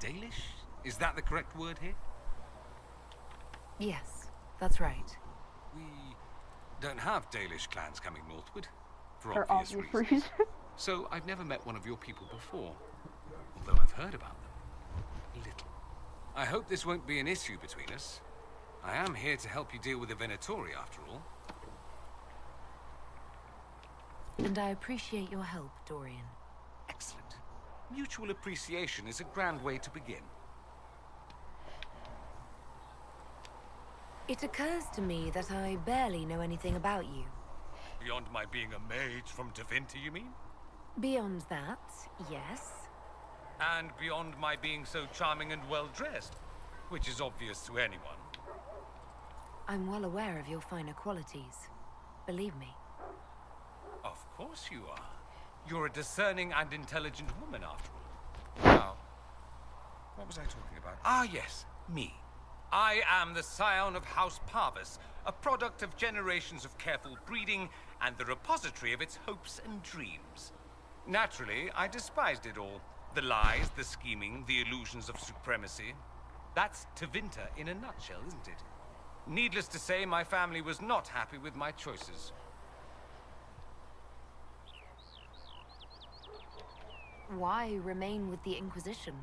Dalish? Is that the correct word here? Yes, that's right. We don't have Dalish clans coming northward, for For obvious obvious reasons. reasons. So I've never met one of your people before, although I've heard about them. Little. I hope this won't be an issue between us. I am here to help you deal with the Venatori, after all. And I appreciate your help, Dorian. Excellent. Mutual appreciation is a grand way to begin. It occurs to me that I barely know anything about you. Beyond my being a mage from Tevinter, you mean? Beyond that, yes. And beyond my being so charming and well-dressed, which is obvious to anyone. I'm well aware of your finer qualities. Believe me. Of course you are. You're a discerning and intelligent woman, after all. Now, what was I talking about? Ah, yes, me. I am the scion of House Parvis, a product of generations of careful breeding and the repository of its hopes and dreams. Naturally, I despised it all. The lies, the scheming, the illusions of supremacy. That's Tevinter in a nutshell, isn't it? Needless to say, my family was not happy with my choices. Why remain with the Inquisition?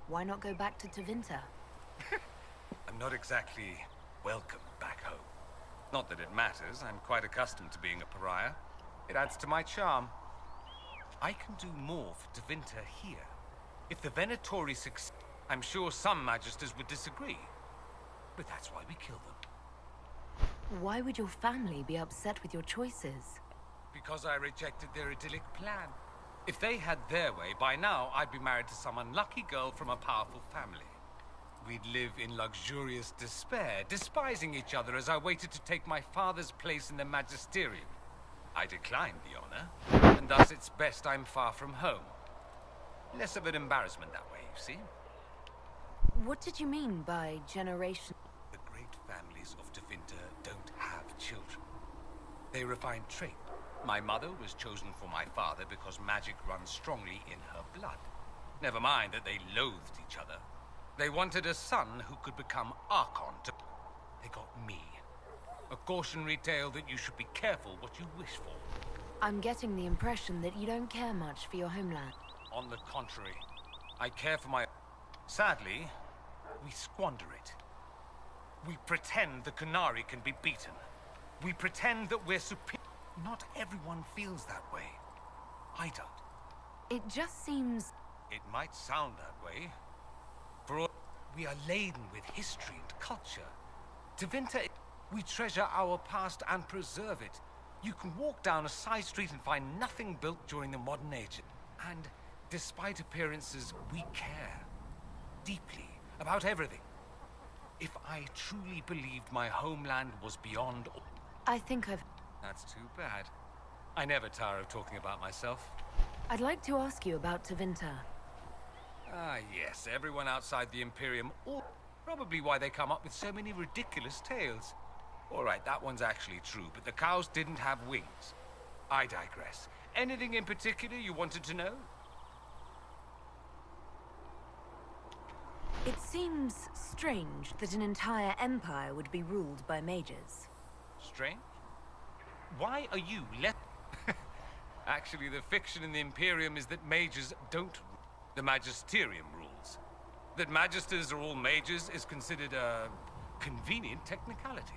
Why not go back to Tevinter? I'm not exactly welcome back home. Not that it matters, I'm quite accustomed to being a pariah. It adds to my charm. I can do more for Tevinter here. If the Venatori succeed, I'm sure some Magisters would disagree. But that's why we kill them. Why would your family be upset with your choices? Because I rejected their idyllic plan. If they had their way, by now I'd be married to some unlucky girl from a powerful family. We'd live in luxurious despair, despising each other as I waited to take my father's place in the magisterium. I declined the honor, and thus it's best I'm far from home. Less of an embarrassment that way, you see? What did you mean by generation? The great families of Tevinter don't have children. They refine trade. My mother was chosen for my father because magic runs strongly in her blood. Never mind that they loathed each other. They wanted a son who could become Archon to... They got me. A cautionary tale that you should be careful what you wish for. I'm getting the impression that you don't care much for your homeland. On the contrary, I care for my... Sadly, we squander it. We pretend the Qunari can be beaten. We pretend that we're superior. Not everyone feels that way. I don't. It just seems... It might sound that way. For all... We are laden with history and culture. Tevinter, we treasure our past and preserve it. You can walk down a side street and find nothing built during the modern age. And despite appearances, we care. Deeply. About everything. If I truly believed my homeland was beyond... I think I've... That's too bad. I never tire of talking about myself. I'd like to ask you about Tevinter. Ah, yes. Everyone outside the Imperium, or probably why they come up with so many ridiculous tales. All right, that one's actually true, but the cows didn't have wings. I digress. Anything in particular you wanted to know? It seems strange that an entire empire would be ruled by mages. Strange? Why are you left? Actually, the fiction in the Imperium is that mages don't... The Magisterium rules. That magisters are all mages is considered a convenient technicality.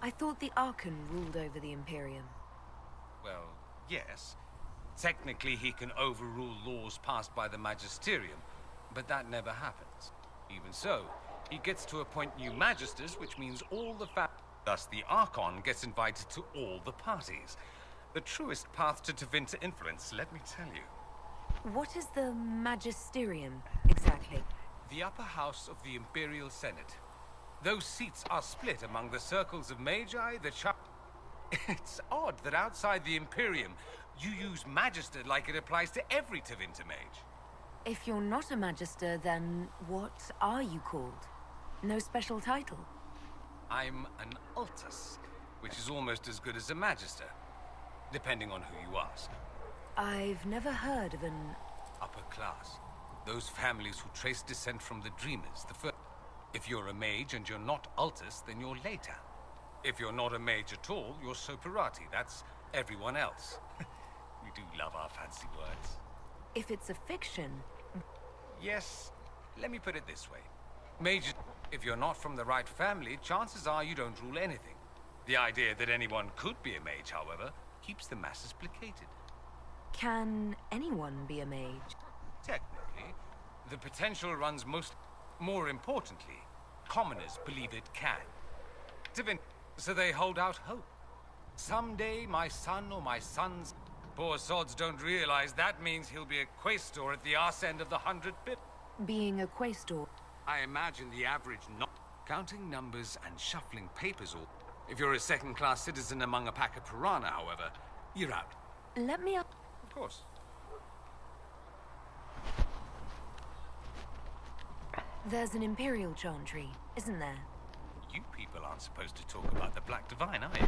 I thought the Archon ruled over the Imperium. Well, yes. Technically, he can overrule laws passed by the Magisterium, but that never happens. Even so, he gets to appoint new magisters, which means all the Thus, the Archon gets invited to all the parties. The truest path to Tevinter influence, let me tell you. What is the Magisterium, exactly? The upper house of the Imperial Senate. Those seats are split among the circles of Magi, the It's odd that outside the Imperium, you use Magister like it applies to every Tevinter mage. If you're not a Magister, then what are you called? No special title? I'm an Altus, which is almost as good as a Magister, depending on who you ask. I've never heard of an... Upper class. Those families who trace descent from the Dreamers, the first. If you're a mage and you're not Altus, then you're later. If you're not a mage at all, you're Soperati. That's everyone else. We do love our fancy words. If it's a fiction, Yes, let me put it this way. Mages, if you're not from the right family, chances are you don't rule anything. The idea that anyone could be a mage, however, keeps the masses placated. can anyone be a mage? Technically, the potential runs more importantly, commoners believe it can. So they hold out hope. Someday my son or my sons, poor sods don't realize that means he'll be a quaestor at the arse end of the 100 pip. Being a quaestor. I imagine the average not counting numbers and shuffling papers all. If you're a second-class citizen among a pack of piranha, however, you're out. Let me... Of course. There's an Imperial Chantry, isn't there? You people aren't supposed to talk about the Black Divine, are you?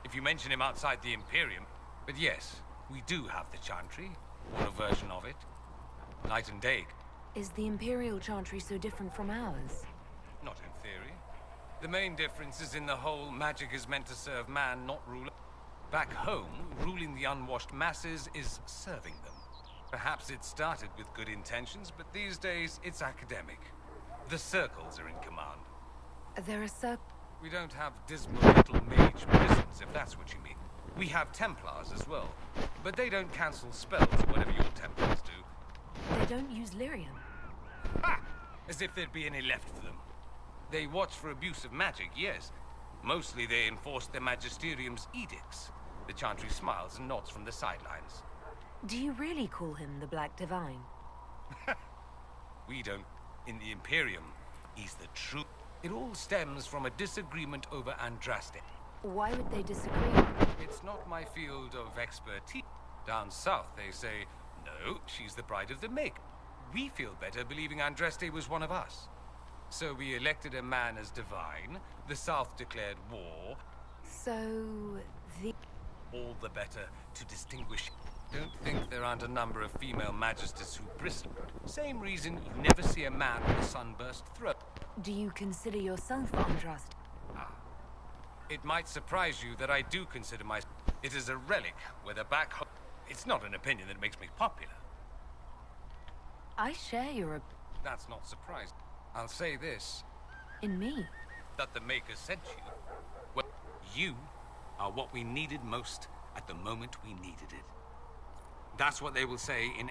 If you mention him outside the Imperium. But yes, we do have the Chantry, or a version of it. Night and day. Is the Imperial Chantry so different from ours? Not in theory. The main difference is in the whole magic is meant to serve man, not ruler. Back home, ruling the unwashed masses is serving them. Perhaps it started with good intentions, but these days it's academic. The circles are in command. There are We don't have dismal little mage prisons, if that's what you mean. We have Templars as well, but they don't cancel spells, whatever your Templars do. They don't use lyrium. Ha! As if there'd be any left for them. They watch for abuse of magic, yes. Mostly they enforce their magisterium's edicts. The Chantry smiles and nods from the sidelines. Do you really call him the Black Divine? We don't. In the Imperium, he's the truth. It all stems from a disagreement over Andraste. Why would they disagree? It's not my field of expertise. Down south, they say, no, she's the bride of the Maker. We feel better believing Andraste was one of us. So we elected a man as divine, the South declared war. So, the... All the better to distinguish. Don't think there aren't a number of female magisters who bristle. Same reason you never see a man with a sunburst throat. Do you consider yourself Andraste? Ah. It might surprise you that I do consider myself. It is a relic, whether back home. It's not an opinion that makes me popular. I share your... That's not surprising. I'll say this. In me? That the Maker sent you. Well, you are what we needed most at the moment we needed it. That's what they will say in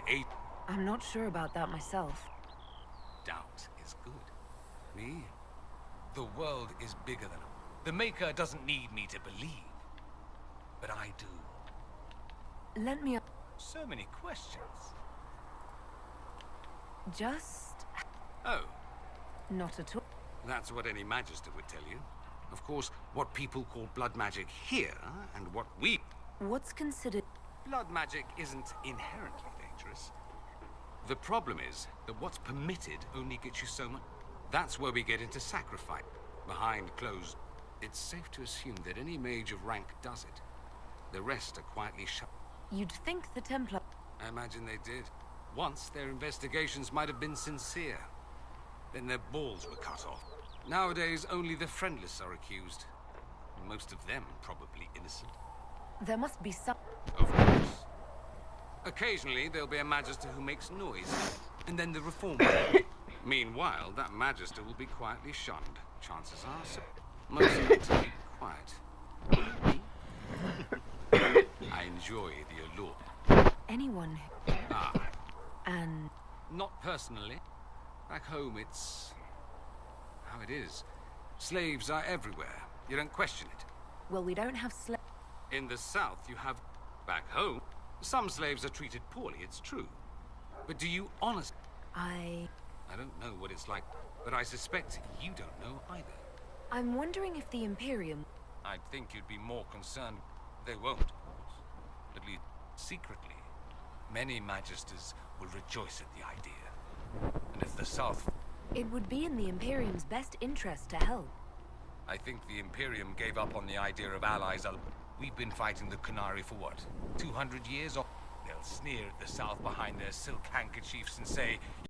I'm not sure about that myself. Doubt is good. Me? The world is bigger than... The Maker doesn't need me to believe. But I do. Let me... So many questions. Just... Oh, Not at all. that's what any Magister would tell you. Of course, what people call blood magic here, and what we... What's considered... Blood magic isn't inherently dangerous. The problem is that what's permitted only gets you so much. That's where we get into sacrifice. Behind closed... It's safe to assume that any mage of rank does it. The rest are quietly shut. You'd think the Templar... I imagine they did. Once, their investigations might have been sincere. Then their balls were cut off. Nowadays, only the friendless are accused. Most of them probably innocent. There must be some... Of course. Occasionally, there'll be a Magister who makes noise, and then the Reformer. Meanwhile, that Magister will be quietly shunned. Chances are so. Most of the time, quiet. I enjoy the allure. Anyone who... Ah, And... not personally. Back home, it's... how it is. Slaves are everywhere. You don't question it. Well, we don't have In the South, you have... Back home, some slaves are treated poorly, it's true. But do you honestly... I don't know what it's like, but I suspect you don't know either. I'm wondering if the Imperium... I'd think you'd be more concerned. They won't, of course. At least, secretly. Many Magisters will rejoice at the idea. And if the South... It would be in the Imperium's best interest to help. I think the Imperium gave up on the idea of allies. We've been fighting the Qunari for what? 200 years? Or they'll sneer at the South behind their silk handkerchiefs and say,